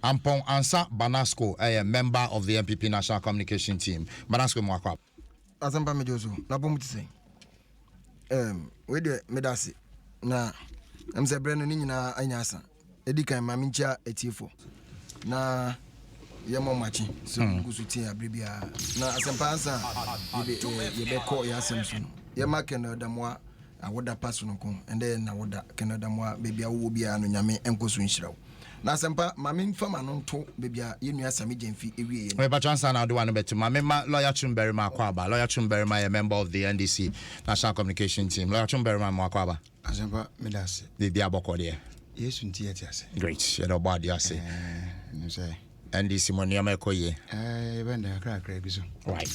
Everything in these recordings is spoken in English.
Ampon Ansa Banasco, a member of the MPP National Communication Team. Banasco Mwakwa. Azamba Mejoso, Nabumti. We de Medasi. Na, I'm say Brennan Nina Anyasa. Edika Mamincha etifo. Na Yamo Machi, so Gusutia Bribia. Na Asampa Ansa, you call your Simpson. Yama Canada Moa, I would have passed on, and then I would Canada Moa, baby, I will be an Yame and Kosuinshrow. Na sempa mamin fama no to bebia yenua same gemfi ewie we ba chansa na do one betu mamema lawyer Chumberry Makwaba lawyer Chumberry a member of the NDC National Communication Team lawyer Chumberry Makwaba asempa medase bebia boko de yesu nti ase great you know body ase no say NDC money am ekoye benda kra bi so right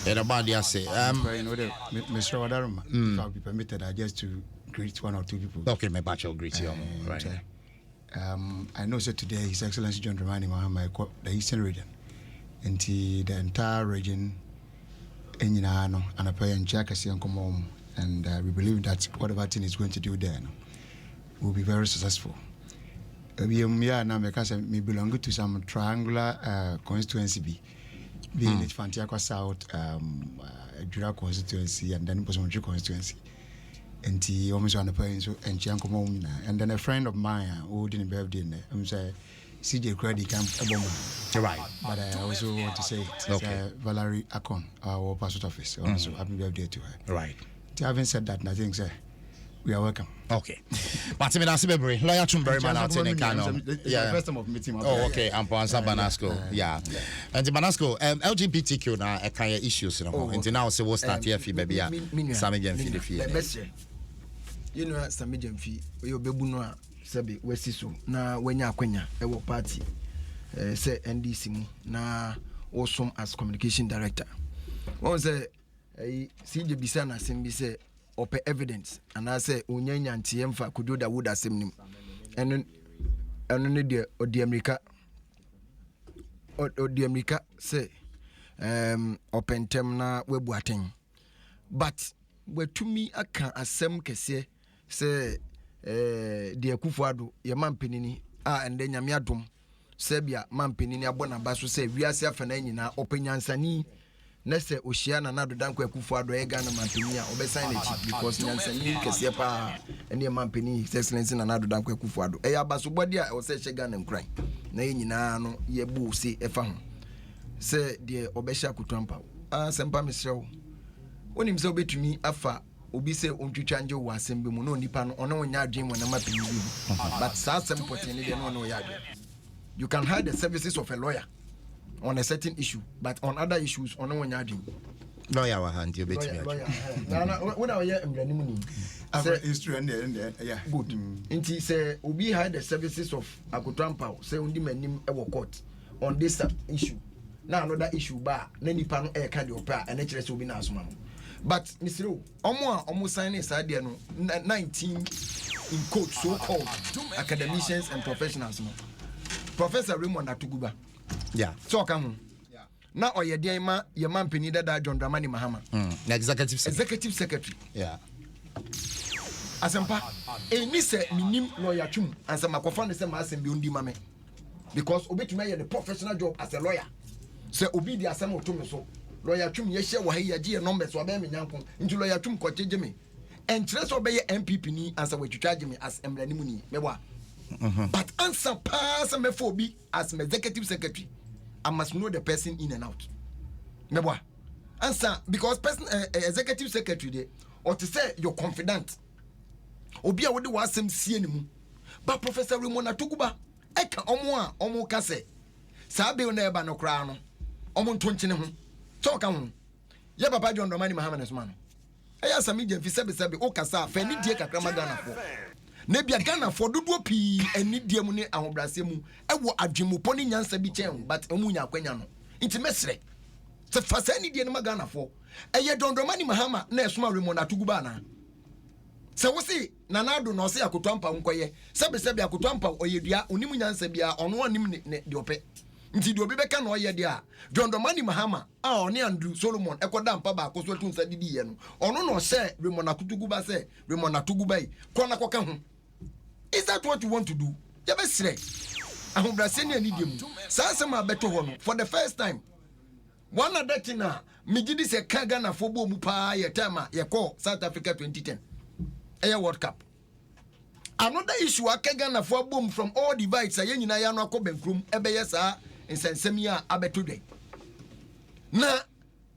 you know body ase you know the Mr. Wadaruma if I'll be permitted I just to greet one or two people okay my batch will greet you right I know that today His Excellency John Dramani Mahama the Eastern region and the entire region in Yinano and a pay and Jackassi and come home and we believe that whatever thing is going to do there will be very successful. We now because we belong to some triangular constituency being it Fantiaqua South Jura constituency and then Posomaju constituency. And he almost on the point and Chianco and then a friend of mine who didn't birthday I'm say CJ Credit Camp right but I also want to say Valerie Akon our passport office also happy birthday to her right having said that I think we are welcome okay but me that's bebre lawyer Chumberry man out in Kano yeah first time of meeting okay I'm Ampon Banasco yeah and the Banasco LGBTQ na e kind issues no and now say what start here fi baby a same jam fi the fi you know same jam fi we obebu no a sabe wesi so na wanya akwanya e wo party say NDC mu na osom as communication director won say CJ bisa na sembi say ope evidence and I say unyanya ntiemfa kudoda wood asem nim eno ne de odi America say opentem na webu aten but wetumi aka asem kese say de Akufo-Addo ye mampenini ende nyame adom sebia mampenini abona baso say wiase afana nyina openyansani na se ohia na nado danko Akufo-Addo e Ghana mampenini a obesan na chi because nyansani kese pa ene mampenini His Excellency na nado danko Akufo-Addo e abaso body a o se hye Ghana nkran na nyina no ye bu se efa ho se de obehya kutampa sempa mesrew onim se obetumi afa obi se ontwitwa nje wo asembe mu no nipa no ono nya adwen mo na mapeni bi but sa sempote ne de no ya adwen you can hide the services of a lawyer on a certain issue but on other issues ono nya adwen lawyer wa hand you betumi na when I hear embranimu ni say history and yeah good nti say obi hide the services of Akutrampa say undi manim e wo court on this issue na another issue ba na nipa no e ka de opera and kire say obi na asoma no but Mr. Omo signing sadia no 19 in quote so called academicians and professionals no Professor Raymond Atuguba yeah so come yeah na oyede ma ye mampeni dada John Dramani Mahama executive secretary yeah asempa eni se minim lawyer twum ansa makofa ne se ma asem bi ondi mame because obetuma ye the professional job as a lawyer se obi di asem otum so lawyer twum ye hye wo ha ye gi numbers wa be me nyankon nti lawyer twum ko cheje me entrance obeye MPP ni ansa wetwitwa me as emranimu ni mebwa but answer pass me for be as my executive secretary I must know the person in and out mebwa answer because person executive secretary dey or to say you're confident obi a wode wasem sie ne mu but Professor Raymond Atuguba eka omo ka se sabe na eba no kra no omo ntonchene ho so ka ho ye papa John Dramani Mahama nesoma no eya sami jemfi sebe o kasa fa ni die kakra magana fo na bia Ghana fo dodo pi ani die mu ne ahobrase mu ewo adwemupo ni nyansa bi chen but emu nya kwanya no nti mesre se fa sa ni die ne magana fo eye John Dramani Mahama na esoma Raymond Atuguba na se wo si nanado no se Akutrampa nkoye sebe Akutrampa oyedua onimu nyansa bia ono onim ne de ope nti de obi beka na oye de a John Dramani Mahama a oni Andrew Solomon ekoda mpa ba akoso tun sa didi ye no ono no se Raymond Atuguba se Raymond Atuguba yi kona koka ho is that what you want to do ya be sire ahobrase ne ani dem saa asɛm a beto ho no for the first time one other thing me gidi se kaga na fo bo mu pa ye time ye call South Africa 2010 World Cup. Another issue akaga na fo bom from all divides aye nyina ya no akobenkrum ebeye saa nsensem ya abeto dwen. Na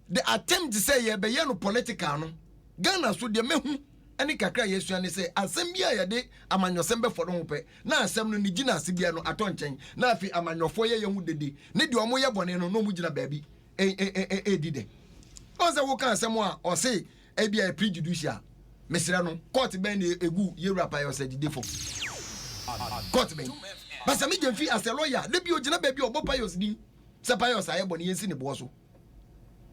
the attempt to say ye beye no political no Ghana so de mehu ani kakra yesu ani say asem bia ye de amanyosem be fo no pe na asem no ni gina asebia no atonchen na afi amanyofo ye hu dede ne de omo ye bone no no mu gina baabi dide o se wo kan asem a o say e bia prejudicial mesira no court ben egu yewra pa yo se dide fo court ben basa me gemfi as a lawyer le bi o gina baabi obo pa yo din se pa yo sa ye bone yensi ne bo so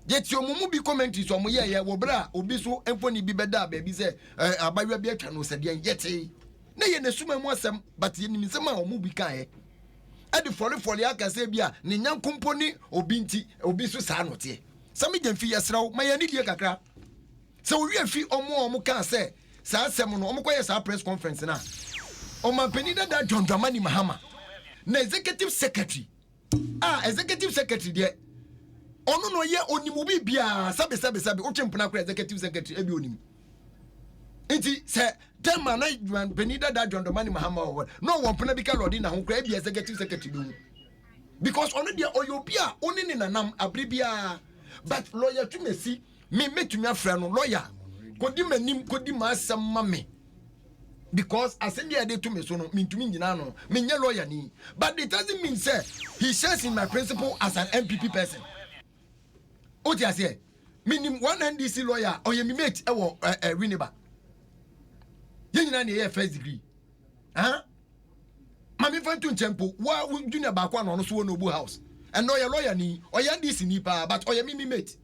yet your mumu bi commentary so mo ye wo bra obi so emfoni bi beda baabi se abawa bi atwa no se de yete na ye ne suma mu asem but ye nim se ma omu bi kan ye e de foli aka se bia ne nyankompo ni obi nti obi so sa no te se me gemfi yesraw ma ye ni die kakra se wo wi afi omo kan se sa asem no omo koye sa press conference na o ma penida da John Dramani Mahama na executive secretary executive secretary de ono no ye onimu bi bia sabe o twempena kra executive secretary ebi onim enti se tema na penida da John Dramani Mahama no won pena bi ka lodi na ho kra ebi executive secretary bi because ono de oyobia oni ne nanam abribia but lawyer tumesi me metumi afra no lawyer kodi manim kodi ma asem ma me because asem dia de to me so no mintumi nyina no me nye lawyer ni but it doesn't mean say he shares in my principle as an MPP person. Oti ase minim one NDC lawyer oye mi mate e wo Winneba ye nyina na ye first degree mami fantu nchempo wa junior ba kwa no so wo no bu house and no lawyer ni oye NDC ni pa but oye mi mate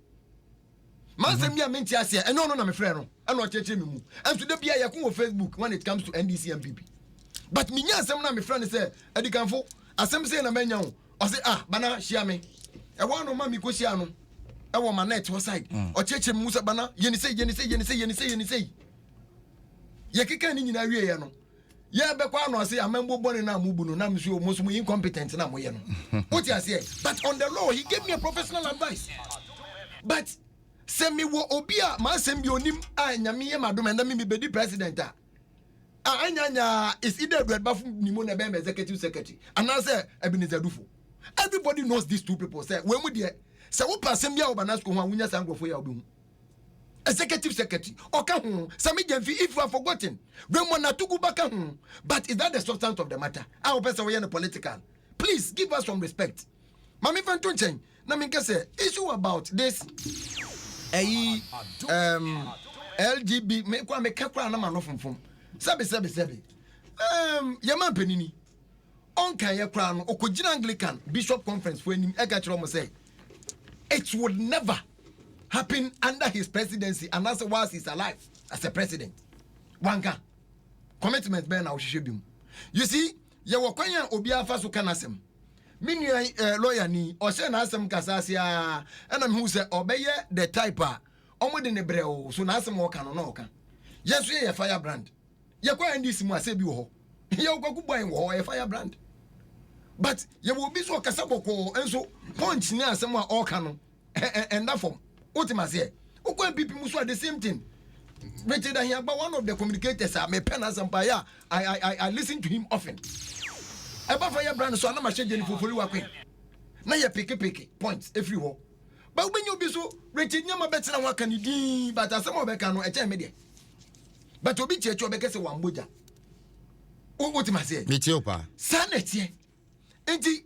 man say me a menti ase e no na me frɛ no e no cheche me mu and so de bia ye ko Facebook when it comes to NDC MPP but me nya asem na me frɛ no say edikanfo asem say na manya wo o say bana hia me e wa no ma mi ko hia no e wo ma net wo side o cheche me mu say bana ye ni say ye keka ni nyina wie ye no ye be kwa no say amembo bone na mu bu no na mso mo so incompetent na mo ye no what you say but on the law he gave me a professional advice but send me wo obia ma send bi onim nyame ye madom and me be di president anya is either red bafu ni mo na be executive secretary and now say Ebenezer Dufo. Everybody knows these two people say when we there say wo person bia Obanasko ho awunya sangrofo ya obi executive secretary oka ho sami gemfi if you have forgotten when na tugu baka ho but is that the substance of the matter our person we are political please give us some respect mami fanto nchen na me say issue about this LGB me kwa me kakra na mano fomfom sabe yama penini onka ye kra no okogina Anglican Bishop Conference for enim e ka kire mo say it would never happen under his presidency and as whilst he's alive as a president wanka commitment be na wo hwehwe bim you see ye wo kwanya obi afa so kanasem mini lawyer ni o se na asem kasasia na me hu se obeye the type omode ne breo so na asem wo ka no na oka yeso ye fire brand ye kwa ndisi mu ase bi wo ho ye kwa kuban wo ho ye fire brand but ye wo bi so kasa boko enso punch ni asem a oka no and that form ultima say ukwa people mu so the same thing Richard here but one of the communicators me pen asem pa ya I listen to him often eba fire brand so na ma shege ni fofori wa kwen na ye peke points everywhere but when you be so Richard nyama betina wa kan din but asem obeka no e che me de but obi checho obeka se wa mboja ultima say me tiopa sanete enti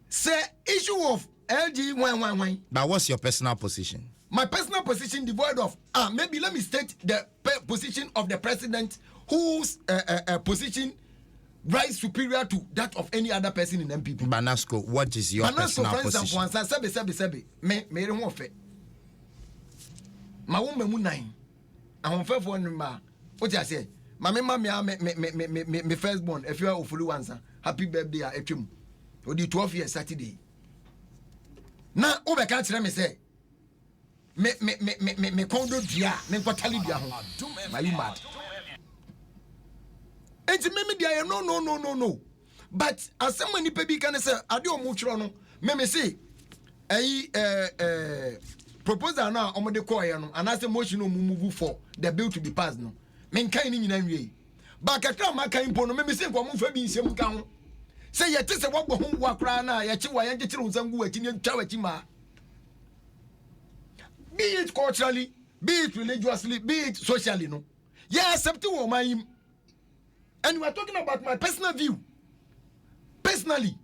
say issue of LG 111. But what's your personal position? My personal position devoid of maybe let me state the position of the president whose position rise superior to that of any other person in MPP. Banasco, what is your personal position? Sebe me ho fe. Ma wo memu nine. Ahon fe fo nma. What you say? Ma me first born if you are ofulu wansa. Happy birthday a etwem. Odi 12 years Saturday. Na obeka kire me say me kondo dia me kwatali dia ho ma you mad enti me dia no But as someone ni pebi can say Adom muchro no me say proposal now omo de call no and as a motion no move for the bill to be passed no men kan ni nyina nwie ba kakra ma kan po no me say ko mo fa bi nsem ka ho say ye tese wo ho wa kra na ye chi wa ye chire unsangu wa chi ni twa wa chi ma be it culturally, be it religiously, be it socially, no. Yeah, accepting woman. And we are talking about my personal view. Personally,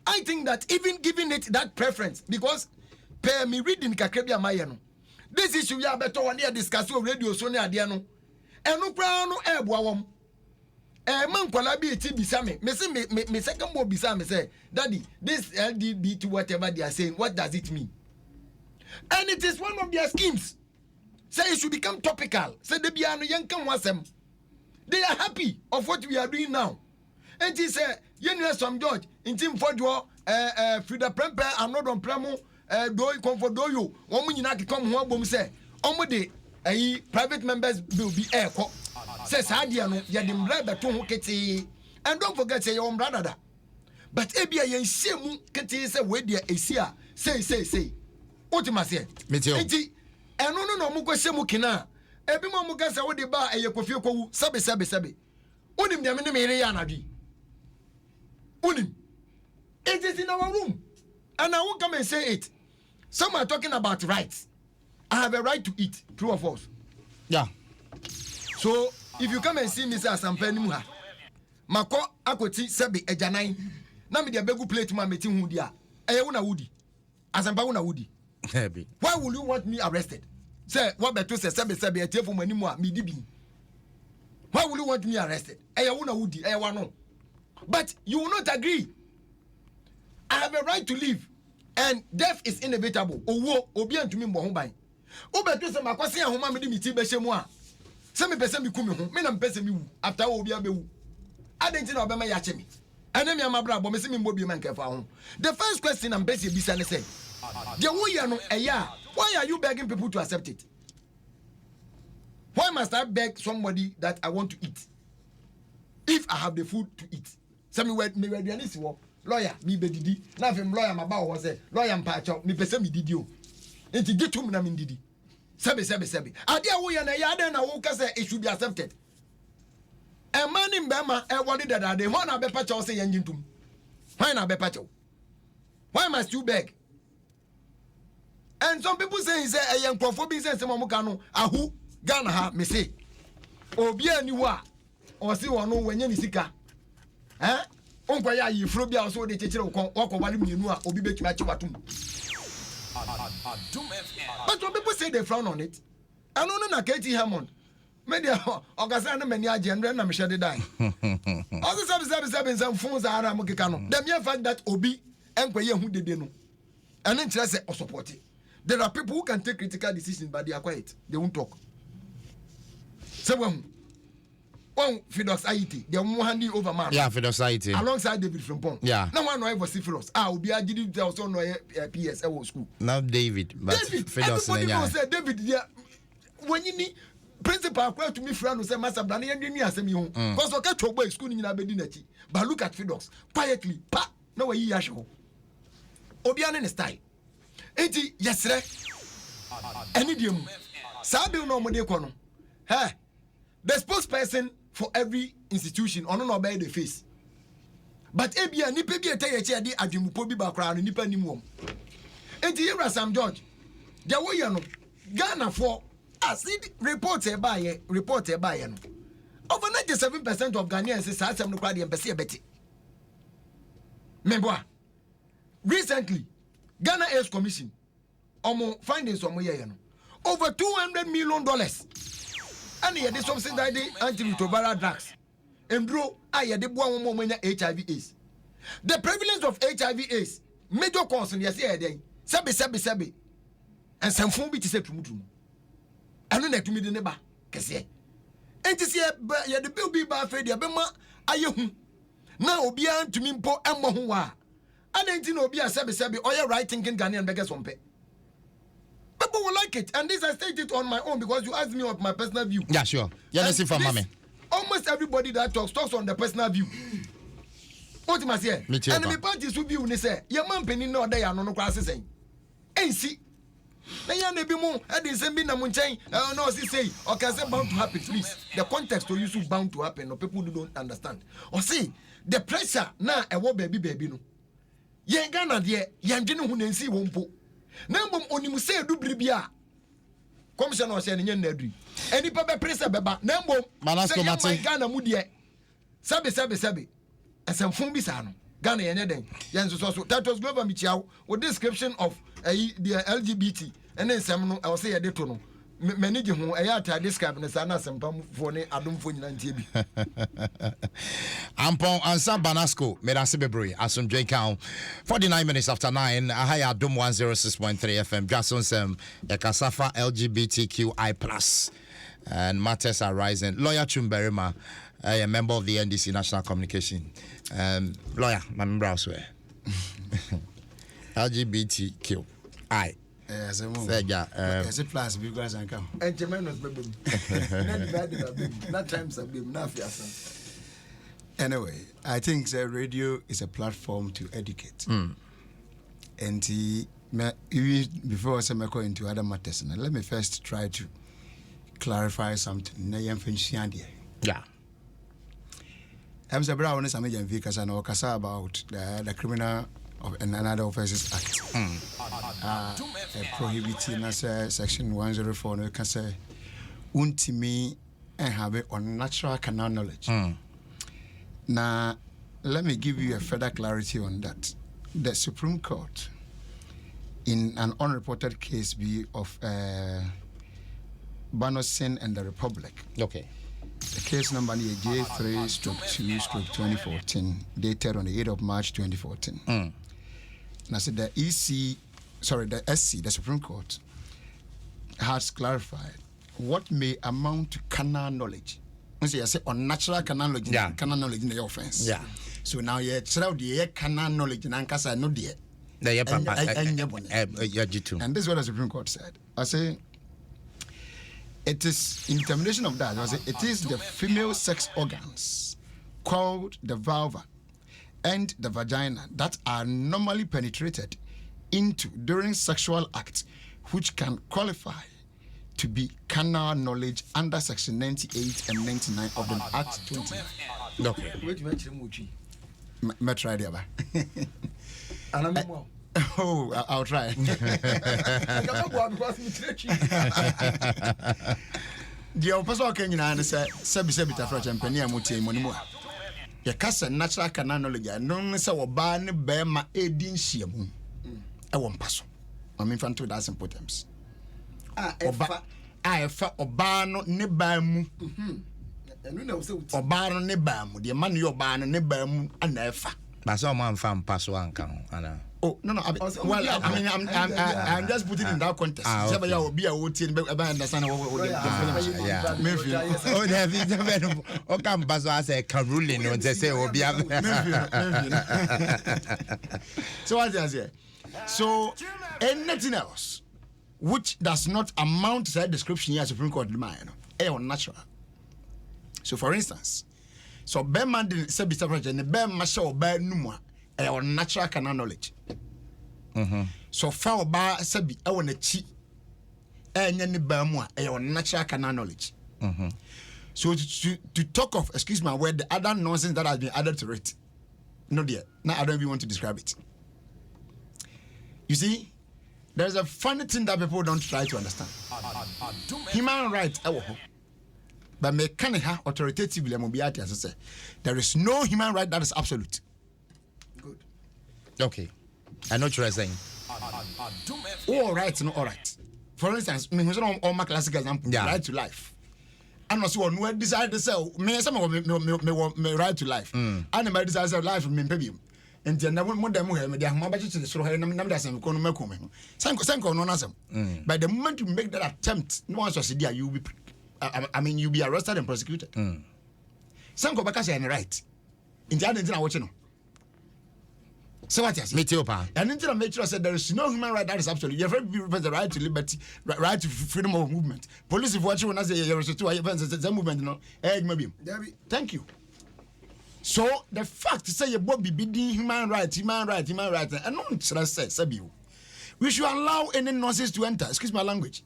I think that even giving it that preference, because per me reading Kakrebia Mayano, this issue ya better one year discussing radio Sonia Diano, and no crown no air boom. Man kwalabi eti bisame. Me second more bisame say, Daddy, this LDB to whatever they are saying, what does it mean? And it is one of their schemes. Say it should become topical. Say they be an young wasem. They are happy of what we are doing now. And he said, you know some George, in team for your Frida Premper, I'm not on Premo, do you come for do you? One minute I come home, boom say, the private members will be air. Says Hadiano, Yadim Rabba to Hoketi. And don't forget, say your own brother. But Ebia Yen Shemu Keti say, where dear Asia, say. What must say? Enti eno no mo kwese mu kina ebi mo gasa wo de ba eye kofie kowu sabe unim de me ne mere ya anadwi unim it is in our room and I won't come and say it. Some are talking about rights. I have a right to eat, true or false? Yeah. So if you come and see me say Mpensenpensenmu ha mako akoti sabe ejanan na me de begu plate ma meti hu dia eye wo na wudi asampa wo na wudi. Why will you want me arrested? Say what beto say sebe etie for manimu a me dibi. Why will you want me arrested? Eya wona wudi eya wano. But you will not agree. I have a right to live and death is inevitable. Owo obi antumi mbo ho ban. O beto say makwase ahoma me di mi ti be hye mu a. Se me pese mi ku me ho, me na mpese mi wu after obi abewu. Adenti na obema ya che me. Ene mi amabra bo me se mi mbo bi man kefa ho. The first question I'm busy bisa ne say why are you begging people to accept it? Why must I beg somebody that I want to eat if I have the food to eat? Some me lawyer me bedidi na fem lawyer maba wo say lawyer mpacho me pese me didi o enti gitu na me didi sebe ade a wo ya na ya den na wo ka say it should be accepted. A man in Bema e wodi dada de ho na be pacho say yan jintum. Why na be pacho? Why must you beg? And some people say a young prophobic says some Mokano, Ahu, Ghana ha, me say. Obi aniwa, or see one when you sika. Eh? Uncle ya, you frobia also the teacher walk over Walimua, Obi Machiwatum. But some people say they frown on it. I don't know, Katie Hammond. Maybe Augustana Mania General and Michelle die. Also, some phones are Mokano. The mere fact that Obi and Quay who did know. And interest or support it. There are people who can take critical decisions, but they are quiet. They won't talk. So one Fidos IT, they are more handing over man. Yeah, Fidos IT. Alongside David from Pong. Yeah. No one know ever see Fidos. Will be a GD also know PS school. Now David, but Fidos. Everybody knows that David. When you need principal to me, friend who say Master Brani and me as a me home. Because I can't talk school in Abedinati. But look at Fidos quietly. Pa no way he show. Obiane in style. Eti yesre any dium sabi no mo de kono hey the spokesperson for every institution ono no obey the face but ebia nipa bi ete ye che de adwumupo bi ba kra no nipa nimu enti yera Sam George de wo ye no Ghana for acid report e ba ye no over 97% of Ghanaians say asem no kwa de empese ebeti memboa recently Ghana Aids Commission findings on over $200 million and here they subsidize the antiretroviral drugs and bro the boy HIV/AIDS. The prevalence of HIV/AIDS major concern yes here sabi and some phone be to say tumutum and no to me the neighbor kese enti se ya the bill be ba fe dia be ma ayehu na obi antumi mpo emmo ho wa adenti na obi sabi or you right thinking Ghanaian beggars on pay. People will like it, and this I state it on my own because you asked me of my personal view. Yeah, sure. Yeah, let's see from mommy. Almost everybody that talks on the personal view. What you must say? And me parties will be when they say, your man penny no day no classes saying. Ain't see. They are maybe more. I didn't send me no munchain. No, say, or can say bound to happen, please. The context to you so bound to happen, or people who don't understand. Or see, the pressure now a war baby no. Yen Ghana dear, yan didn't who see won't po. Number only must say do bribia. Commission or saying yen nedry. Any papa pressure baba, number Manasco Mate Ghana Mudia. Sabe. As some phone bisano. Ghana and Yanso. That was Global Michao with description of the LGBT. And then some, I'll say a detono. Manage who I had to describe the Sana some for Adom 106.3. Ampon Ansa Banasco, Medasibebri, Asum J Count. 49 minutes after 9, I Adom 106.3 FM, Dwaso Nsem, Ekasafa LGBTQI+. And matters are rising. Lawyer Chumberima, a member of the NDC National Communication. Lawyer, my member elsewhere. LGBTQI. Yes, I'm Is it plus because I come. And Germanos baby. Not times a baby, not fias. Anyway, I think the radio is a platform to educate. And before I go into other matters, let me first try to clarify something. Yeah. I'm saying Brown is a major because I know about the Criminal and Other Offences Act. Prohibiting us section 104 no can say untimi and have it on natural canal knowledge. Now let me give you a further clarity on that. The Supreme Court in an unreported case of Banosin and the Republic. Okay. The case number is J3/2/2014, dated on the 8th of March 2014. And I said the SC, the Supreme Court, has clarified what may amount to canal knowledge. I say unnatural canal knowledge, canal knowledge in the offense. Yeah. So now you try the canal knowledge and Ankasa no dear. And this is what the Supreme Court said. I say it is in termination of that. I say it is the female sex organs called the vulva and the vagina that are normally penetrated into during sexual acts, which can qualify to be carnal knowledge under section 98 and 99 of the Act 29. Okay. Try the Oh, I'll try. The opposite can you answer Sabita for Champania Muti Monimo. Your cousin natural canal knowledge, no so ban Bema Edin Shiamu. I won't pass. I'm in front of that's importance. I fa Obano Nebamu. Obano Nebamu, the man your ban Nebamu and Efa. But some man found pass one count. Oh no! I'm just putting in that context. Okay. Will be a routine, but I understand what oh, come pass as a caruling when they say will be So what is here? So anything else which does not amount to that description here, Supreme Court demand, natural. So for instance, so Beman didn't say Mr. and the Bema show by Numa, natural canal knowledge. So far ba sabi e wona chi enya ne ba mu a e natural canal knowledge. So to talk of, excuse my word, the other nonsense that has been added to it, no dear, now I don't even want to describe it. You see, there's a funny thing that people don't try to understand. Human rights, but mechanical authoritatively, as I say, there is no human right that is absolute. Good. Okay. I know what you're saying. All right, no, all right. For instance, me who's on my classic example, right to life. And also, no decide to say, me some of me right to life. And I decide to life me baby. And then I want more than me. They have my budget to the story. I'm not saying we're going to make Sanko no answer. But the moment you make that attempt, no one shall there. You will be, I mean, you'll be arrested and prosecuted. Sanko Bakasi and right. In the end, I watch you. So what is it? And until I make sure I said there is no human right that is absolute. You have the right to liberty, right to freedom of movement. Police, if what you want to say, you're to movement, no, maybe. Thank you. So the fact say you Bobby bidding human rights, and no one says, we should allow any nonsense to enter. Excuse my language.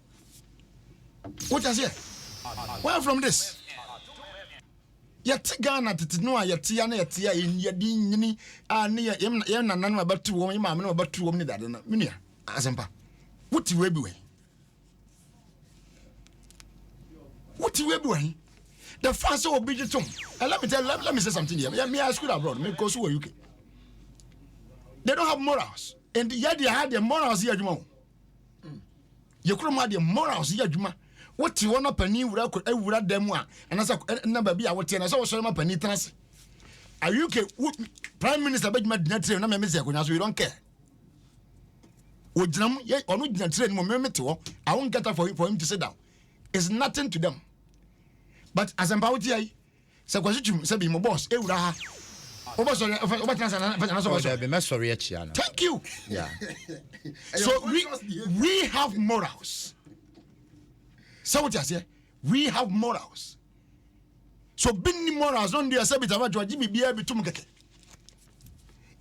What is here? Where from this? Yet Ghana to know yet Tiana in Yadini, near Yamna about 2 women, mamma about 2 women that Minia, Azampa. What you will be? What you will be? The first of Bridgeton. And let me say something here. Let me ask you abroad. Because who are UK? They don't have morals. And yet they had their morals here, Juma. You couldn't have their morals here, Juma. What you want to penny without them one. And as a number be our ten, I saw some penny trans. Are you Prime Minister Benjamin Netri and I'm so you don't care. Would you yet or not train moment? I won't get up for him to sit down. It's nothing to them. But as I'm about here, so said my boss, thank you. Yeah. So we have morals. So what you say? We have morals. So being morals don't do a bit about what Jimmy be able to make.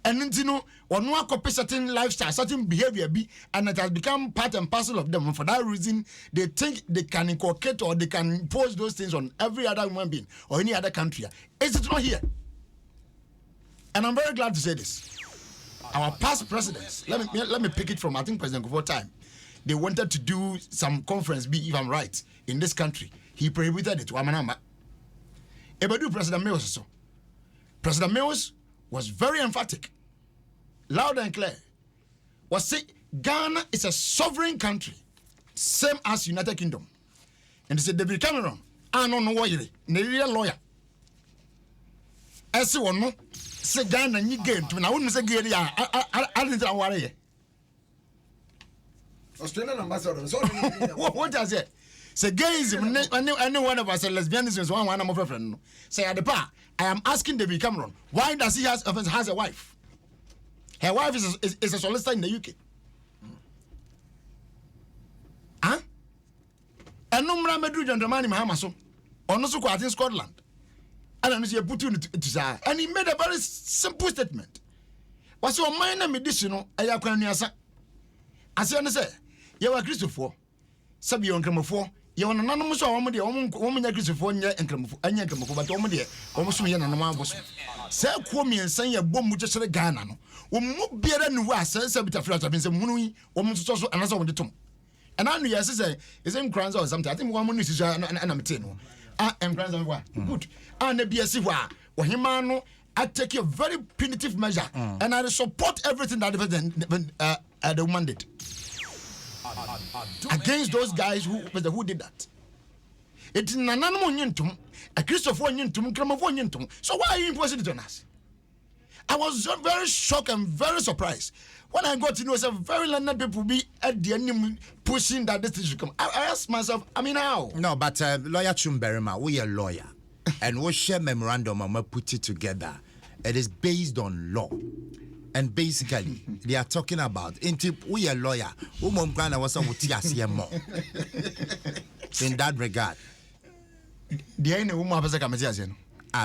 And you know, or no copy certain lifestyle, certain behavior be, and it has become part and parcel of them. And for that reason, they think they can inculcate or they can impose those things on every other human being or any other country. Is it not here? And I'm very glad to say this. Our past presidents, let me pick it from, I think, President Kufuor time. They wanted to do some conference, if I'm right, in this country. He prohibited it. Ebedu President Mills also. President Mills was very emphatic, loud and clear. Was say Ghana is a sovereign country, same as United Kingdom. And he said David Cameron, I don't know why you're a lawyer. I say one no, say Ghana you game to me. I wouldn't say gay. I didn't worry. Australian ambassador. What does it? Say gayism. I know one of us lesbianism is one of my friend. Say at the bar, I am asking David Cameron, why does he has a wife? Her wife is a solicitor in the UK. Huh? And no man medru gentleman in Mahamaso. Or no so quite in Scotland. And I'm see put you to say. And he made a very simple statement. Was your minor medicinal a yakwaniasa? As you say, you are Christopher. Sabi on Cramofo. You are an anonymous woman, the woman Christopher and Cramofo, but only almost me and a was. Say, Quomi and say a bomb with just a Ghana. Be a new was, said Bita Flat of Muni, almost also another one the tomb. And I knew, yes, it's in crowns or something. I think one minute is an amateur. I am crowns of what? Good. And the BSC, or Himano, I take a very punitive measure and I support everything that the woman did. Against those guys who did that. It's an anonymous a Christopher Yintum, Cramofo Yintum. So why are you imposing it on us? I was very shocked and very surprised when I got to know some very learned people be at the end pushing that this should come. I asked myself, I mean, how? No, but lawyer Chumberima, we are lawyer, and we share memorandum and we put it together. It is based on law. And basically, they are talking about we are lawyer. In that regard.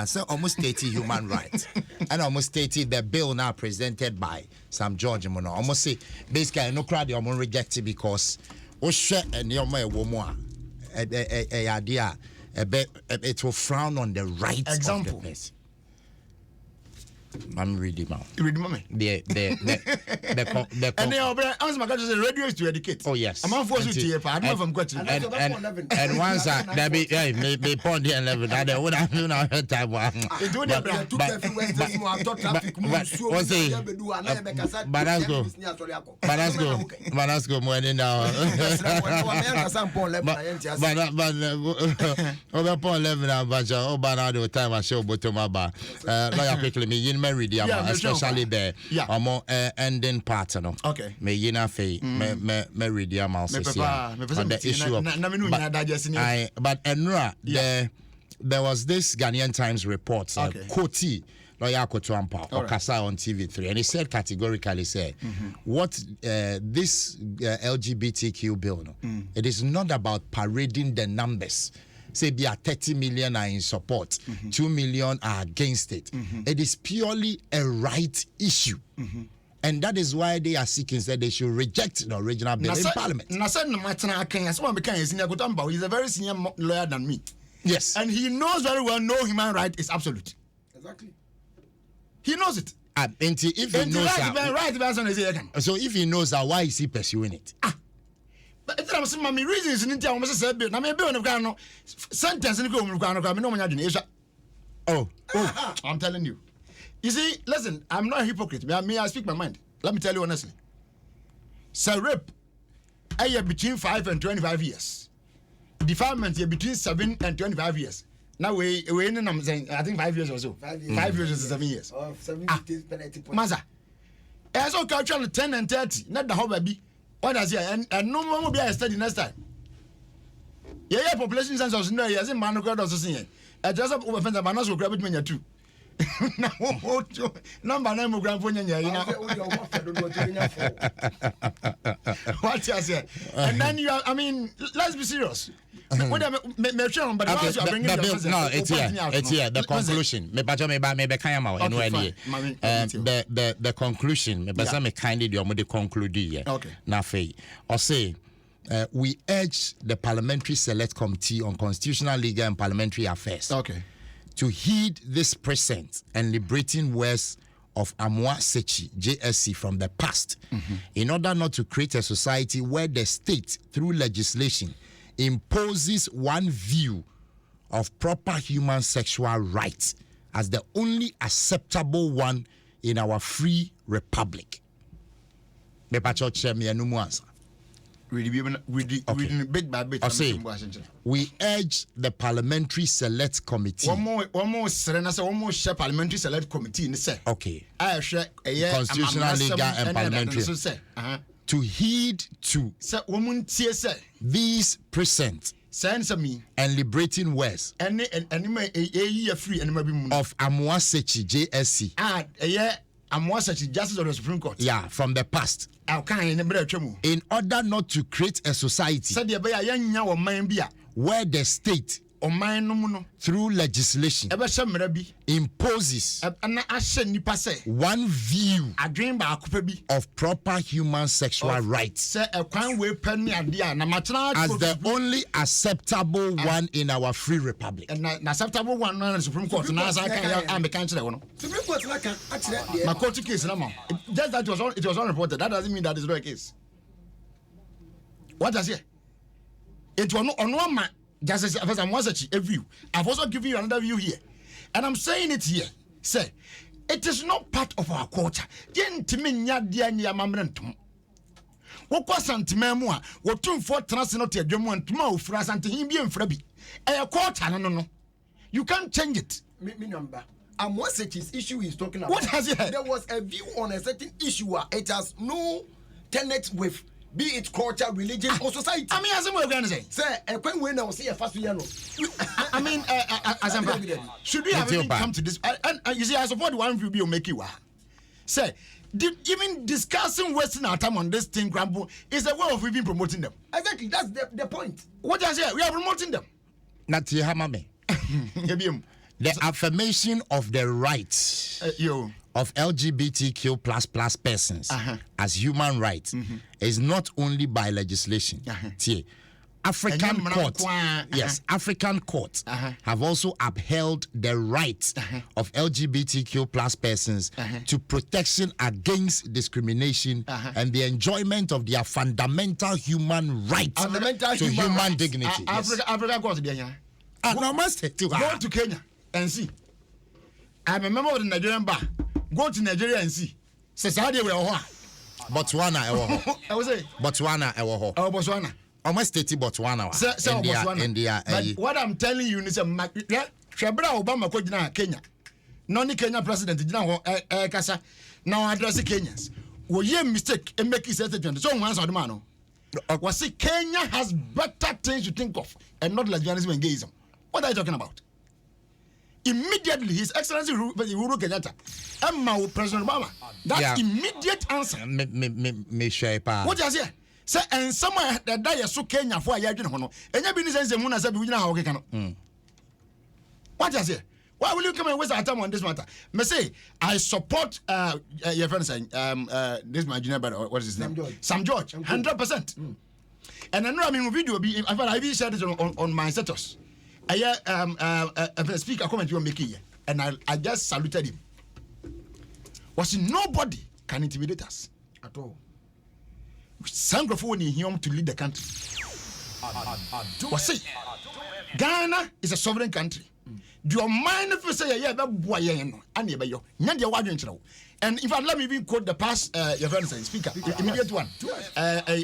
So almost stated human rights. And almost stated the bill now presented by Sam George Mono. Almost say basically no crowd you almost reject it because and idea it will frown on the rights of the person. I'm reading now. You read, mommy? And radio is to educate. Oh, yes. I'm not forced to hear. I don't have questions. And once that be, may point the 11. I would have you know her time. But let's go more than now. Over upon 11 hours, but over the time I show bottom about quickly me married, especially the ending part. Okay. Me yina fe me read the mouse on the issue of but Enra there was this Ghanaian Times report Koti lawyer Kotuampa or Kasa on TV3 and he said categorically what this LGBTQ bill it is not about parading the numbers say be a 30 million are in support, 2 million are against it. It is purely a right issue. And that is why they are seeking that they should reject the original bill in Parliament. He's a very senior lawyer than me. Yes. And he knows very well no human right is absolute. Exactly. He knows it. If he knows that, so if he knows that, why is he pursuing it? But it's not my reasons in India. I said, "I may be on the ground. Sentence in the ground. Oh, I'm telling you. You see, listen, I'm not a hypocrite. I speak my mind. Let me tell you honestly. So rape, a year between 5 and 25 years. Defilement between 7 and 25 years. Now we in I'm saying I think 5 years or so. 5 years or 7 years. 7 penalty point. Maza. As so cultural 10 and 30, not the whole baby. What does he and no more will be a study next time. Yeah, population census no years in man record also seeing. I just up over fence manas will grab it when you're two. Number 9 grandphone, you know. What you say? And then you are, I mean, let's be serious. No, it's here. The conclusion. The conclusion. Okay. Now, or say, we urge the Parliamentary Select Committee on Constitutional, Legal and Parliamentary Affairs. Okay. To heed this present and liberating words of Amwa Sechi, JSC, from the past, in order not to create a society where the state, through legislation, imposes one view of proper human sexual rights as the only acceptable one in our free republic. Reading bit by bit. We urge the Parliamentary Select Committee. One more Parliamentary Select Committee. Okay. Constitutional, Legal and Parliamentary. To heed to these present and liberating words of Amwa Sechi, JSC. Amwa Sechi, Justice of the Supreme Court. Yeah, from the past. In order not to create a society where the state, through legislation, imposes one view of proper human sexual rights as the only acceptable one in our free republic. Acceptable one in the Supreme Court. Supreme Court, my court case, just that it was unreported. That doesn't mean that is not a case. What does it? It was not on one man. Just as I'm a view. I've also given you another view here. And I'm saying it here. Say, it is not part of our culture. You can't change it. And what such issue is talking about? What has it? There was a view on a certain issue. It has no tenet with, be it culture, religion, or society. I mean, as I'm going to say, sir, a quite when I see a fast piano. I mean, as I'm should we have even come to this? And you see, I support one view be make you say, even discussing Western attack on this thing, Grambo, is a way of even promoting them. Exactly, that's the point. What I say, we are promoting them. Not Hamame. The affirmation of the rights of LGBTQ plus persons as human rights is not only by legislation. African courts, African courts have also upheld the rights of LGBTQ plus persons to protection against discrimination and the enjoyment of their fundamental human rights to human dignity. African courts, go to Kenya and see. I'm a member of the Nigerian bar. Go to Nigeria and see. Society we are. Botswana, I was saying. Botswana, Botswana. Almost 30 Botswana. India. But what I'm telling you is a Shabra Obama ko jina Kenya. Noni Kenya president jina kasa now address Kenyans. Wo ye mistake and make it statement. So once on the man. Was say Kenya has better things to think of and not lesbianism and gayism. What are you talking about? Immediately, His Excellency Uhuru Kenyatta, President Obama, that immediate answer. Me share. What is here? Say and somewhere that die so Kenya for a year. And you been saying the moon as a beginner. What is it? Why will you come and waste our time on this matter? Me say I support your friend saying this my junior brother, what is his name? Sam George 100%. And I know I mean video be in fact I even shared it on my status. I speak a comment you are making here, and I just saluted him. Was nobody can intimidate us at all. Sangrafo ni him to lead the country. Was it? Ghana is a sovereign country. Do your mind if you say yeah, but boy, and you and in fact, let me even quote the past your friend saying speaker, immediate one.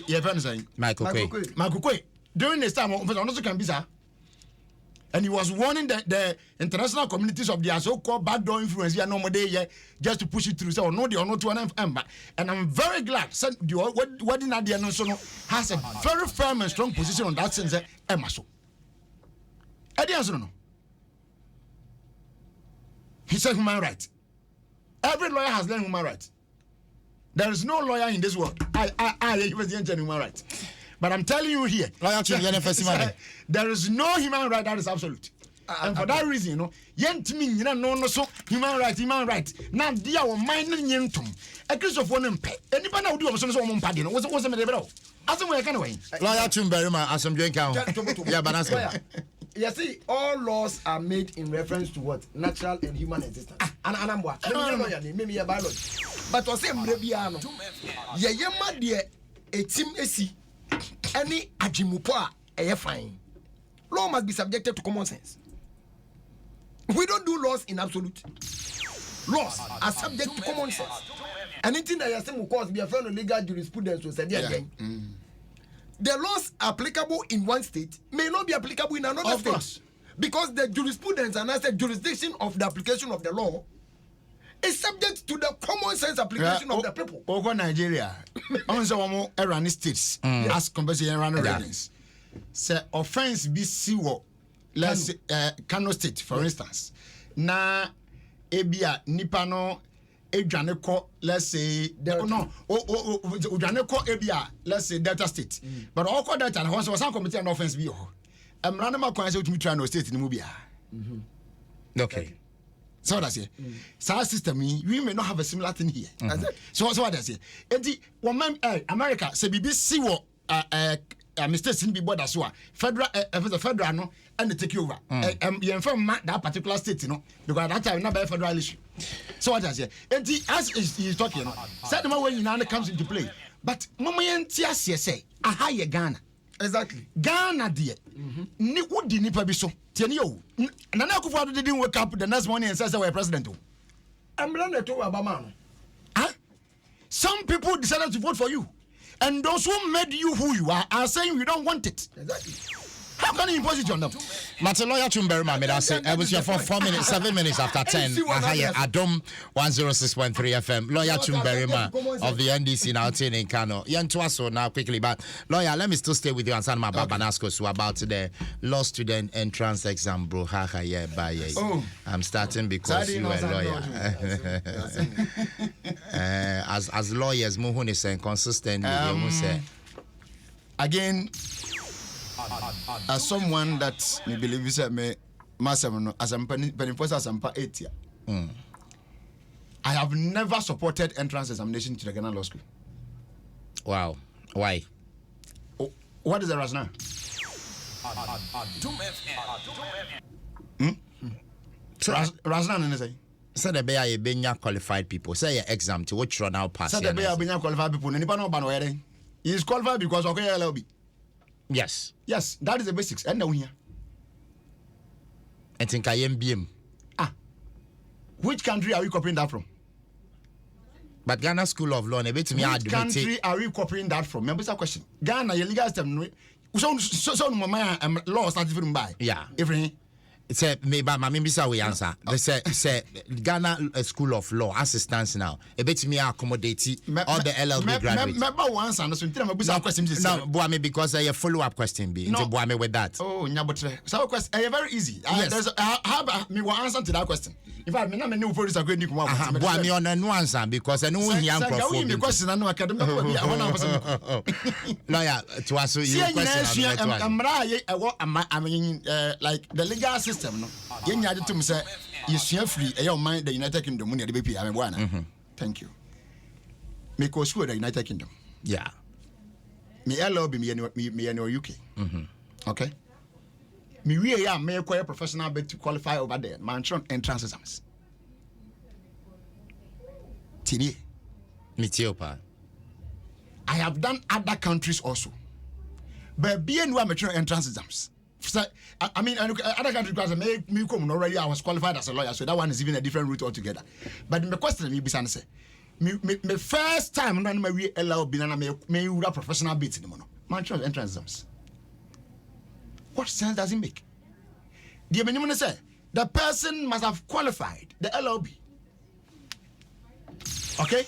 Your friend saying Michael Kwe. During this time, also can be sir. And he was warning the international communities of their so-called backdoor influence here no more day just to push it through. So no, they are not to an ember. And I'm very glad what in Adia has a very firm and strong position on that sense. Emma so. Eddie no. He said human rights. Every lawyer has learned human rights. There is no lawyer in this world. I human rights. But I'm telling you here, there is no human right that is absolute. And for that reason, no so human right. Now they are minding yentum. A case of one pay. Anybody now do so party. What's the matter? As I can away. Lawyer Chumberima, as I'm drinking. Yeah, but you see, all laws are made in reference to what? Natural and human existence. And I'm what? Maybe a biology. But was a Mrebiano. Yama dear a team AC. Any ajimupa a fine. Law must be subjected to common sense. We don't do laws in absolute. Laws are subject to common sense. Anything that you say will cause be a friend of legal jurisprudence will say again. The laws applicable in one state may not be applicable in another state. Course. Because the jurisprudence and the jurisdiction of the application of the law is subject to the common sense application of the people. Over Nigeria, on Iran states as compared to Iran regions. Say offense be siwo. Let's say Kano State, for instance. Na ebia nipano Ejaneko, let's say Ujaneko ebia, let's say Delta State. But all call that and once was some committee an offense be randomly coincident to me trying to state in Mubia. Okay. So that's it. So system, we may not have a similar thing here. So what I say? One America say BBC mistakes in the border so federal no and they take you over. You inform that particular state, because that time not by federal issue. So what I say? As he's talking, said the way it comes into play. But mama yantia say a higher Ghana. Exactly. Ghana dear. Ni would nipa be so. Tienio. Nana Akufo-Addo didn't wake up the next morning and says we're president. I'm running to Obama. Some people decided to vote for you. And those who made you who you are saying we don't want it. Exactly. How can you impose it on them? Martin Lawyer Chumberima, may I say, I was here for 4 minutes, 7 minutes after 10. Adom 106.3 FM. Lawyer Chumberima of the NDC now in Kano. Dwaso now quickly, but lawyer, let me still stay with you and San Banasco so about the law student entrance exam, bro. I'm starting because you are a lawyer. As lawyers, Muhun is inconsistent. Again, as someone that me believe is me masam as I'm penipos as I'm 8 year. I have never supported entrance examination to the Ghana Law School. Wow. Why? What is the rationale? Rationale anything? Say the be benya qualified people. Say your exam to which run out pass. Say the be benya qualified people. Nipa no ban where he is qualified because okay LLB. Yes. Yes, that is the basics. And now here. I think I am BM. Which country are we copying that from? But Ghana School of Law, which country are we copying that from? Remember that question. Ghana, your legal system. So my law started from by. Yeah. Everything. Say me ba mami bisa we answer. They say Ghana School of Law assistants now. A bit me accommodate all the LLB graduates. Me ba one answer so ntira me bisa question me. No, boy me because a follow up question be. Into boy me with that. Oh, nyabotre. So question very easy. There's have me one answer to that question. In fact, me na me new police are going to come out. Boy me on no answer because I know we here for me question na no academic I want to lawyer Dwaso you question I mean like the legal system no yen ya to me say you sua free e your mind the United Kingdom money dey pay am boy na thank you me go school the United Kingdom yeah me LLB me in UK okay me we ya me acquire professional bit to qualify over there man entrance exams tini me too pa I have done other countries also but being one mature entrance exams. So, I mean, other countries because me come already. I was qualified as a lawyer, so that one is even a different route altogether. But the question me be say, me first time when me allow binana me ura professional bits in the mono. Man, entrance exams. What sense does it make? The minimum say the person must have qualified the LLB. Okay.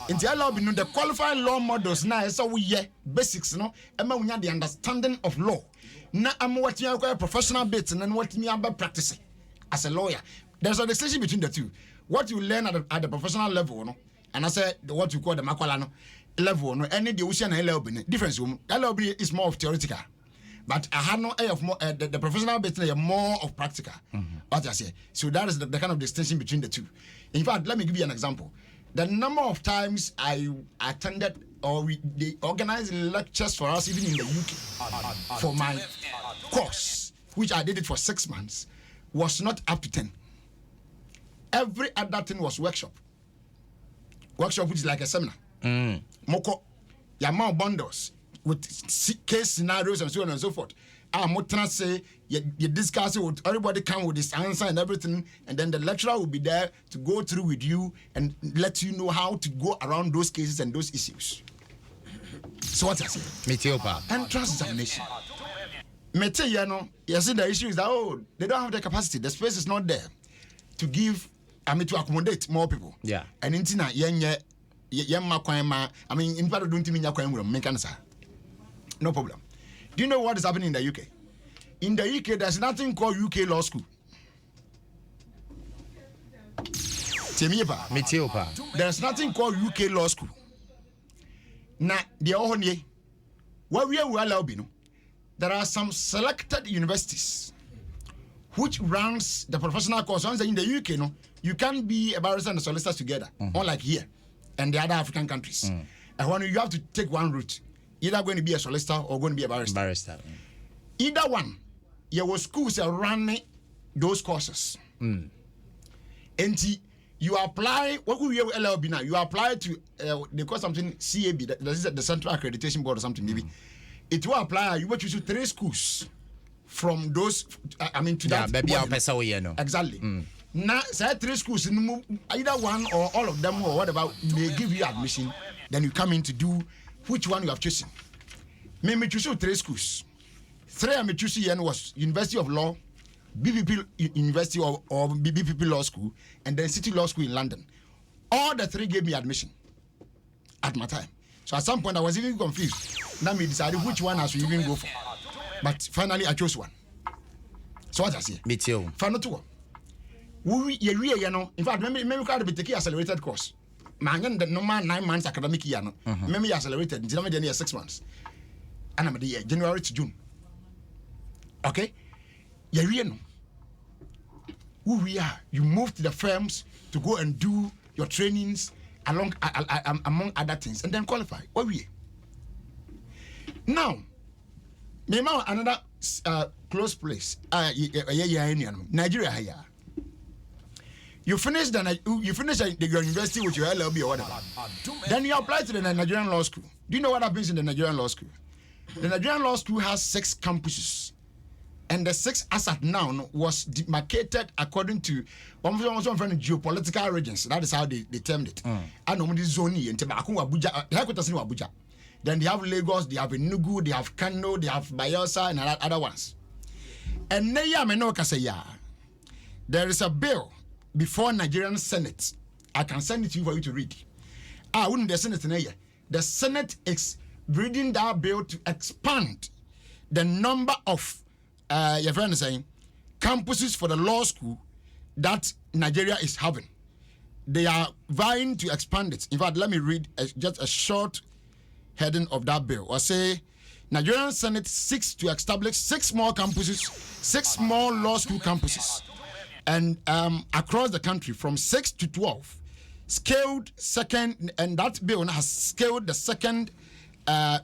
In the LLB, no, the qualified law models now so we basics, no, and we have the understanding of law. Now I'm what you are professional bits and then what me about practicing as a lawyer. There's a distinction between the two. What you learn at the professional level, no, and I say what you call the makwalano level, no, any the ocean LLB difference. LLB is more of theoretical, but I have no of more the professional bits are more of practical. What I say. So that is the kind of distinction between the two. In fact, let me give you an example. The number of times I attended or they organized lectures for us even in the UK for my course, which I did it for 6 months, was not up to 10. Every other thing was workshop. Workshop which is like a seminar. Moko, Yamau bundles with case scenarios and so on and so forth. I'm not trying to say you discuss it with everybody come with his answer and everything, and then the lecturer will be there to go through with you and let you know how to go around those cases and those issues. So what I say? Meteopa. Entrance examination. Mete, you know, you see the issue is that they don't have the capacity. The space is not there to give. To accommodate more people. Yeah. And in Tina, I mean, in part of doing no problem. Do you know what is happening in the UK? In the UK, there's nothing called UK law school. There's nothing called UK law school. Now, the only where we are allowed, there are some selected universities which runs the professional course. In the UK, you can't be a barrister and a solicitor together, unlike here and the other African countries. And when you have to take one route, either going to be a solicitor or going to be a barrister. Either one, your schools are running those courses. And you apply, what we have LLB now, you apply to, they call something CAB, that is the Central Accreditation Board or something maybe. It will apply, you will choose 3 schools from those, to that. Maybe exactly. Now, say 3 schools, either one or all of them or whatever, may give you admission, then you come in to do which one you have chosen. Me choose 3 schools. 3 I choose was University of Law, BPP University or BPP Law School, and then City Law School in London. All the 3 gave me admission at my time. So at some point I was even confused. Now me decided which one I should even go for. But finally I chose one. So what I say? Me too. Final 2. In fact, maybe call the take accelerated course. Man, the normal 9 months academic year, no. Maybe accelerated. January 6 months. And I'm the year January to June. Okay, no. Who we are? You move to the firms to go and do your trainings among other things, and then qualify. What we? Now, another close place. Nigeria here. You finish the university with your LLB or whatever. Then you apply to the Nigerian law school. Do you know what happens in the Nigerian law school? The Nigerian law school has 6 campuses. And the 6 as at now was demarcated according to one geopolitical regions. That is how they termed it. And normally zone Abuja, the headquarters in Abuja. Then they have Lagos, they have Enugu, they have Kano, they have Bayelsa, and other ones. And Neya Meno Kasaya. there is a bill before Nigerian Senate. I can send it to you for you to read. Wouldn't the Senate in here? The Senate is reading that bill to expand the number of your friend is saying campuses for the law school that Nigeria is having. They are vying to expand it. In fact, let me read just a short heading of that bill. Or say, Nigerian Senate seeks to establish 6 more campuses, 6 more law school campuses, and across the country from 6 to 12. Scaled second, and that bill has scaled the second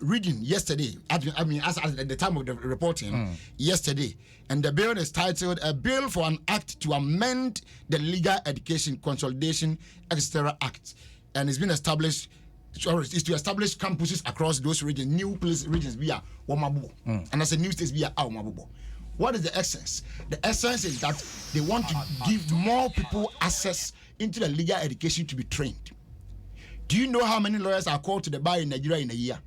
reading yesterday. I mean, as at the time of the reporting yesterday, and the bill is titled "A Bill for an Act to Amend the Legal Education Consolidation Etc. Act," and it's been established. Is to establish campuses across those regions, regions via Wamabubo, and as a new states via Wamabubo. What is the essence? The essence is that they want to give more people access into the legal education to be trained. Do you know how many lawyers are called to the bar in Nigeria in a year?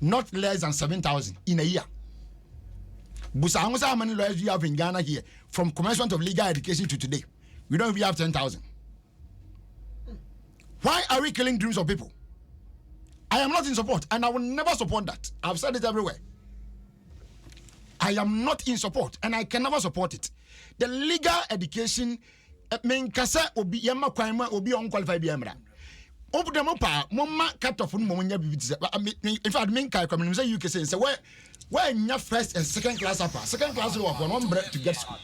Not less than 7,000 in a year. Busa, how many lawyers do you have in Ghana here from commencement of legal education to today? We don't even have 10,000. Why are we killing dreams of people? I am not in support, and I will never support that. I've said it everywhere. I am not in support, and I can never support it. The legal education, menkasa obi yema kwama obi unqualified biamra. Obu dem pa mama cut off no monya bibiti. In fact, menkai kwam say UK say where nya first and second class upper. Second class work one break to get school.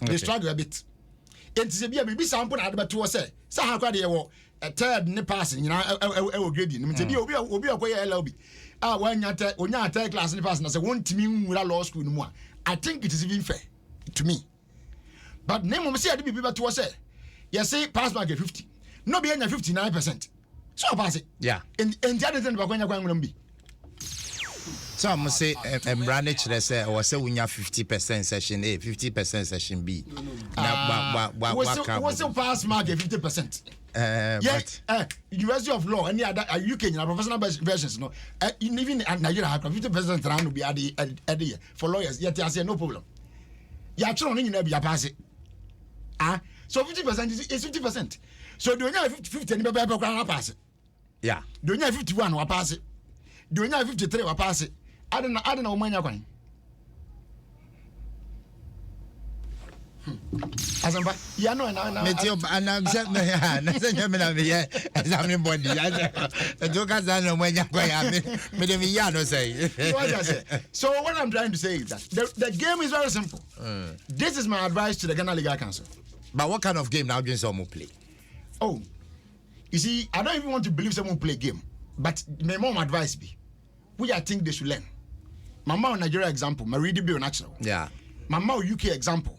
They struggle a bit. Enti se bia bibi sample na adeba to say ha kwa de wo a third ne pass nyina e wo grade ni mte bi obi akoye LLB wanya onya third class ne pass na say wontimi nwura law school no mu a I think it is even fair to me. But name mom say ade bibi beto say you say pass mark 50 no be anya 59%, so pass it and the other thing bakwanya kwan bi. So I'm say Brandon say or say we have 50% session A, 50% session B. What's the pass mark 50%? Yes, University of Law, any other UK professional versions, no. Even in Nigeria, 50% round will be added for lawyers. Yet I say no problem. You're trying to be a pass it. So 50% is 50%. So do you have 50 and pass it? Yeah. Do you have 51 or pass it? Do you have 53 or pass it? I don't know when you're going. Azamba, yeah, no, and I'm saying, examining body. The jokers are no when you're going. Say. So, what I'm trying to say is that the game is very simple. This is my advice to the Ghana Legal Council. But what kind of game now do someone play? Oh, you see, I don't even want to believe someone play game, but my mom advice be, which I think they should learn. Mama Nigeria example, Maridi Bio Natural. Yeah. Mama UK example.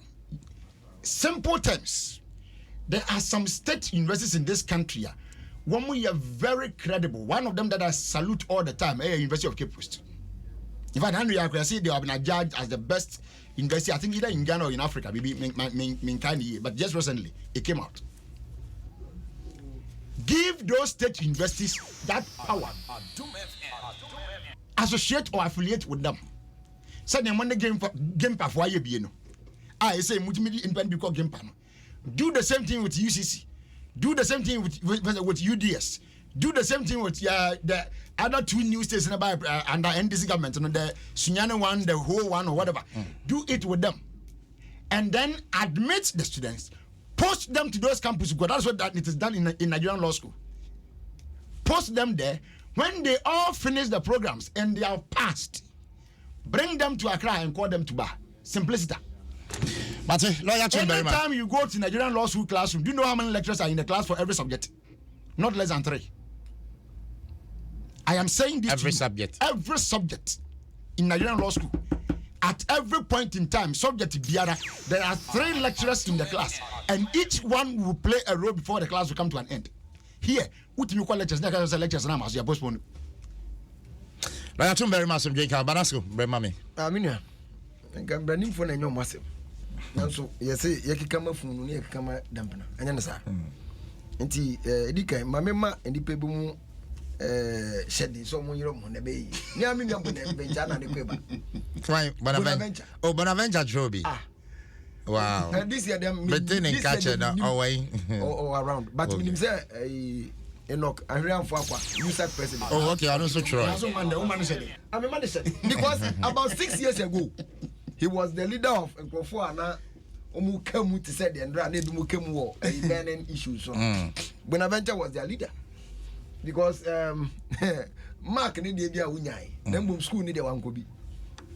Simple terms. There are some state universities in this country. One we are very credible. One of them that I salute all the time, University of Cape Coast. In fact, Henry Akwasi, they have been adjudged as the best university, I think either in Ghana or in Africa, maybe but just recently it came out. Give those state universities that power. Associate or affiliate with them. Send them money game for you. I say multimedia independent because game panel. Do the same thing with UCC. Do the same thing with UDS. Do the same thing with the other 2 new states under NDC government, the Sunyani one, the whole one, or whatever. Do it with them, and then admit the students. Post them to those campuses because that's what it is done in Nigerian law school. Post them there. When they all finish the programs and they are passed, bring them to Accra and call them to bar. Simplicity. But anytime you go to Nigerian law school classroom, do you know how many lecturers are in the class for every subject? Not less than 3. I am saying this every subject in Nigerian law school. At every point in time, subject biara, there are 3 lecturers in the class, and each one will play a role before the class will come to an end. Here, what do you call lectures? Lectures now, as you are postponed. I am very much Jacob Banasco, Bremami. Aminia, and can bring for a new massive. So, yes, Yakama from Yakama Dampana, and Yanasa. And Dika, Mamma, and the people shedding so many room on the bay. Yamin, Benjana, the paper. Bonaventure. Oh, Bonaventure Joby. Wow. This year them But then in catcher away or around. But when say Enoch, I ran for user president. Oh, okay, I don't so true. I'm a manager because about 6 years ago, he was the leader of Nkofo Omukamu to say the Andra Nedumukamu war banning issues. Bonaventure was their leader. Because Mark need the idea unyai. Then boom school need the one could be.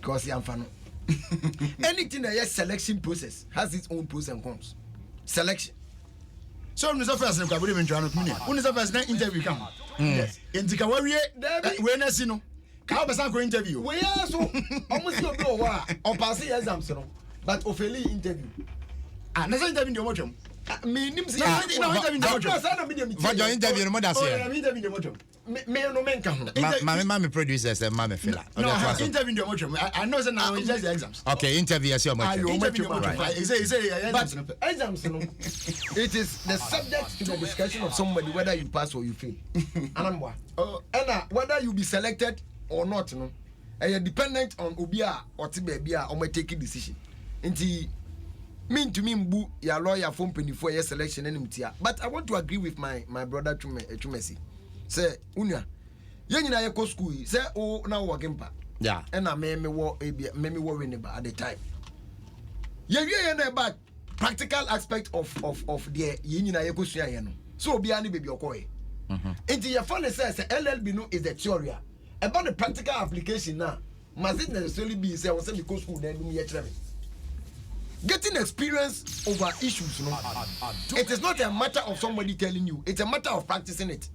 Because he am fan. Anything that has selection process has its own pros and cons. Selection. So when the first time we even join when the first interview come. Yes. In the Kawaii, when I see no. How was I interview? We are so almost your blow or passing exams, but Ophelia interview. And that's interview the motion. Me for your interview no that's here. Mommy producers and mommy fella. No, interview the motion. I know that now it's just the exams. Okay, interview as your But exams, it is the subject to the discussion of somebody whether you pass or you fail. And whether you be selected or not, and you're dependent on Ubia or Tibia or my taking decision. Inti mean to me mbu your lawyer phone penny for your selection and but I want to agree with my brother Chumesi. Say unya yen na yeko school say oh na working pa. Yeah. And I me worry at the time. Yeah na about practical aspect of the yen na yeko sua ye no. So obi ani baby okoye. Inti your phone says LLB no is the theory. About the practical application now, must it necessarily be say was because school then do me getting experience over issues, no? It is not a matter of somebody telling you, it's a matter of practicing it.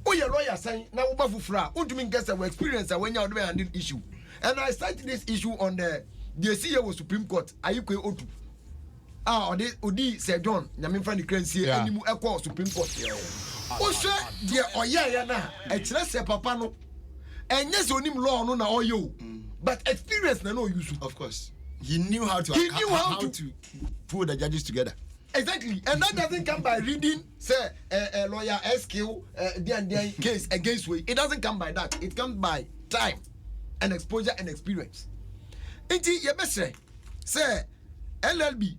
Oh, your lawyer saying now Ubafufra, ultimate guess our experience when you're doing handle issue. And I started this issue on the CEO Supreme Court. Are you going to Odi Sir John, Yamin Franny Crency, and you echo Supreme Court. Oh, sir, dear, oh, yeah, na, it's less a papano. And yes, on him law, no, now, you. But experience, no use. Of course. He knew how to pull the judges together. Exactly. And that doesn't come by reading, say, a lawyer SQ, the case against way. It doesn't come by that. It comes by time and exposure and experience. Inti, you best say, LLB,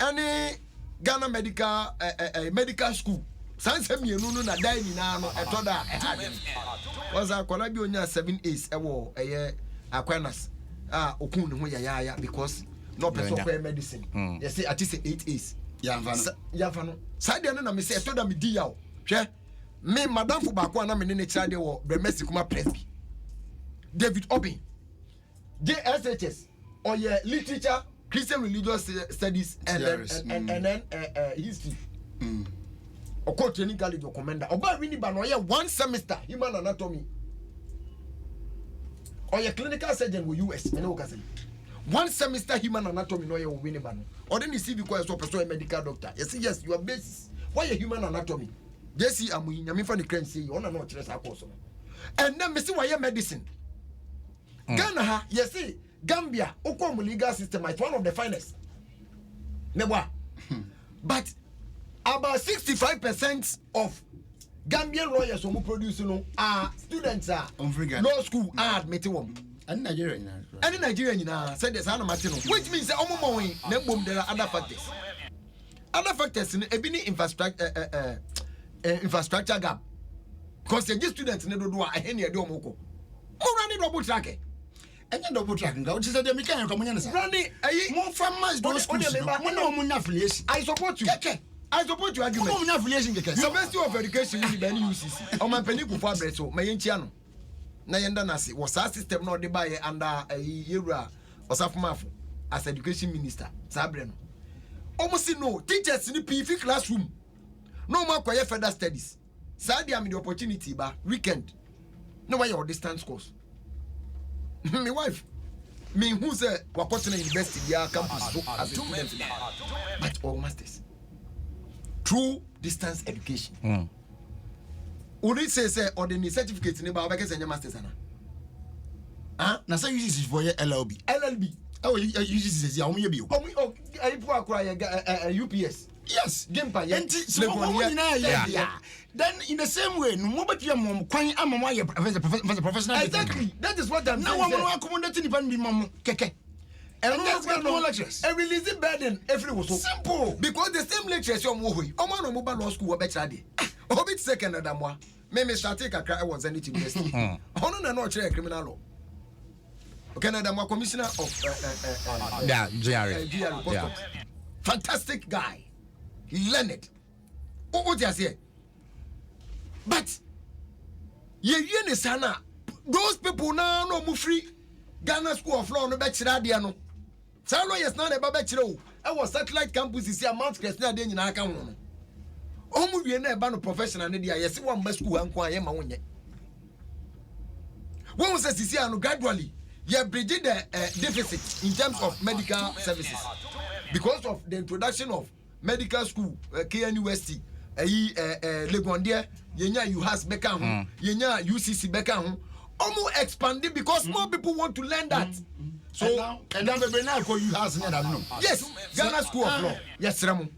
any Ghana medical school. Sans him, you know, na die ni na no etoda was a kwalabi onya 7 A's ewo Aquinas okun ne ho ya because no person for medicine. They say at least 8 A's. Ya no. Side na me say etoda me di ya o. Hwe me madam fu ba ko na me ne kira de wo Bremesi kuma Presby. David Obin. JSHS or literature, Christian religious studies and then history. Oko training college or commander. Oba really ban or 1 semester human anatomy. Or your clinical surgeon will US. And no 1 semester human anatomy no you win ban. Or then you see because you are a medical doctor. Yes, you are basis. Why a human anatomy? Yes, I'm in the crane say you wanna know course. And then me see why medicine. Ghana, yes, see Gambia, Okom legal system is one of the finest. Never. But about 65% of Gambian lawyers who produce are students law school are admitted one. And Nigerian. And Nigerian said there's an Martino, which means there are other factors. Other factors in a infrastructure gap. Because the students never do any domoko. Who run it double track? And then double tracking, which is a mechanical community. Running more from my affiliation. I support you. I support your argument. University of Education in the UCC. On my penny for Fabreso, my Yanchiano. Nayanda Nasi was our system not the buyer under a year or Mafu as education minister. Sabreno. Almost no teachers in the PV classroom. No more quiet further studies. Sadly, I'm the opportunity, but weekend. No way your distance course. My wife. Me who's a Wakotana University campus so as a student. But all masters. True distance education. Uri say or the certificate in about and your masters. Now say you use it for your LLB. Oh, you use this only you. Oh, I UPS. Yes, Gimpa. Yeah. Then in the same way, no but your mom quite professional. Exactly. That is what I'm saying. Now I'm accommodating if I'm keke. And let's get more lecturers. A releasing burden every was so Simple. because the same lecturers you are Oman mobile law school were better. Hobbit second than moi. Maybe Shatik a cry was anything university. Honor no chair criminal law. Canada, my commissioner of GRA. Fantastic guy. He learned it. What you say? But ye sana those people now no mu free Ghana School of Law no bachelor dia no. Sa lawyers na na bachelor o. I was satellite campus is here Mount Crescent dey nyina aka ho no. Omu wie na e ba no professional ne dia yes one best school anko aye ma wonye. When we say sisi ano gradually you bridge the deficit in terms of medical services because of the introduction of medical school KNUST Legondia yenya UHAS beka ho yenya UCC beka ho almost expanding because more people want to learn that. So and now we now call UHAS near that no. Yes, Ghana School of Law. Yes, Ramu.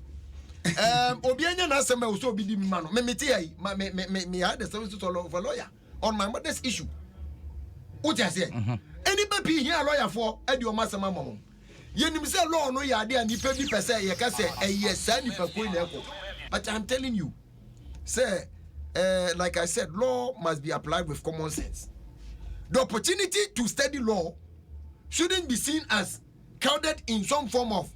Obianya na asema also be di mano. Me had the services of a lawyer on my mother's issue. What you say? Anybody here a lawyer for Eddie Omasama Mom. Yenim say law no ya dey nipa bi pese ye ka say yes nipa ko na eko. But I'm telling you, say like I said, law must be applied with common sense. The opportunity to study law shouldn't be seen as crowded in some form of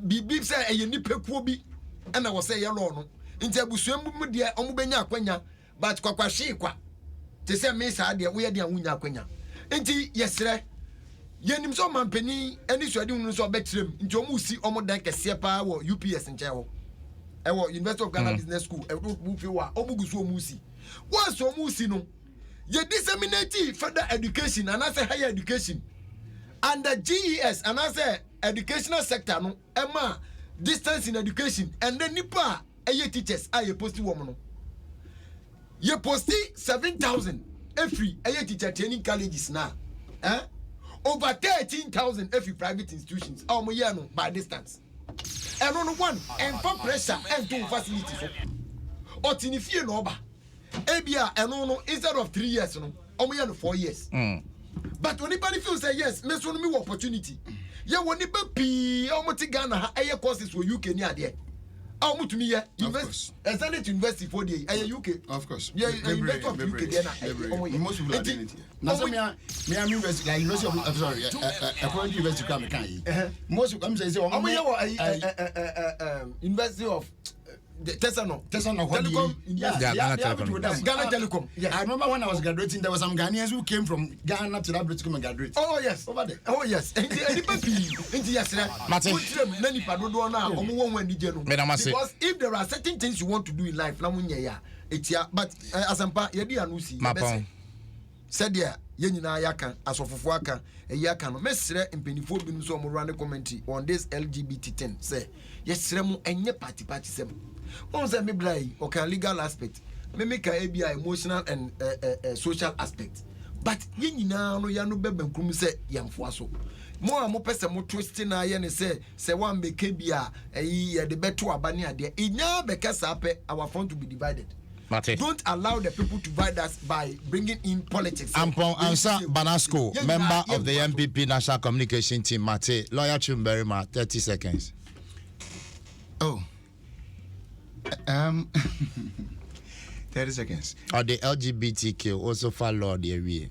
bibi say e nipa kuo bi and I was say law no. Nti abusuam mu de omo benya akwanya but kwakwahwe kwa. Te say me sa de we de awunya akwanya. Nti yesre yenim so mampani ani so ade hunu so obetrem nti omu si omo dan kese pa wo UPS nche ho. Ewo University of Ghana Business School e do fi wa omu gusu omu si. Once omu si no ye disseminate further education and I say higher education and the GES and I say educational sector no ema distance in education and then nipa eye teachers aye posti wo no ye posti 7,000 every eye teacher training colleges now over 13,000 every private institutions mo year no by distance and on one and for pressure and to facilities otinifie no oba ebia no instead of 3 years no mo year no 4 years but when anybody feels say yes me so no me opportunity ye woni ba pi mo ti Ghana ha eye courses for UK ni ade mo to me here invest exactly to university for the UK of course yeah university of UK there na most people are doing it here now so me university like university of sorry according to university come can most of them say university of Tesano Telecom Ghana Telecom. Yeah, I remember when I was graduating, there were some Ghanaians who came from Ghana to that to come and graduate. Oh yes, over there. Oh yes. Because if there are certain things you want to do in life, but asampa yedi anusi. Said yeah, yenina yaka asofofo aka eyaka no mesre mpenifo binu so mo run commentary on this LGBT thing. Say yesre mu enye party sem. One say me blai okay legal aspect. Me make a emotional and social aspect. But yenina no ya no bebenkum say yamfo aso. Mo pese mo twist na ye ne say one make bia ye de beto abane ade. Inya beka sape our front to be divided. Mate. Don't allow the people to divide us by bringing in politics. Ampon Ansa Banasco, member of the MPP National Communication Team, Mate, lawyer Chumberima, 30 seconds. Oh. 30 seconds. Or the LGBTQ also follow the area.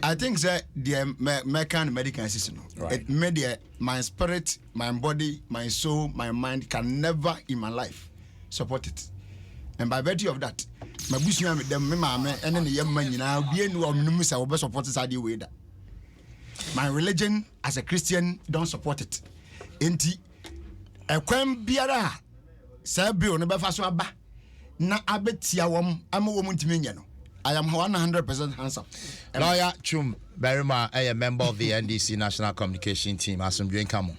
I think that the American medical system, it made my spirit, my body, my soul, my mind can never in my life support it. And by virtue of that, my bushman with them, and then the young man, be any support it way that. My religion as a Christian don't support it. Enti a kwem biara sabi on the faso aba na abetia wom ama wom ntimi no. I am 100% handsome. Lawyer Chum Berima, a member of the NDC National Communication Team, Asum Dwankamo.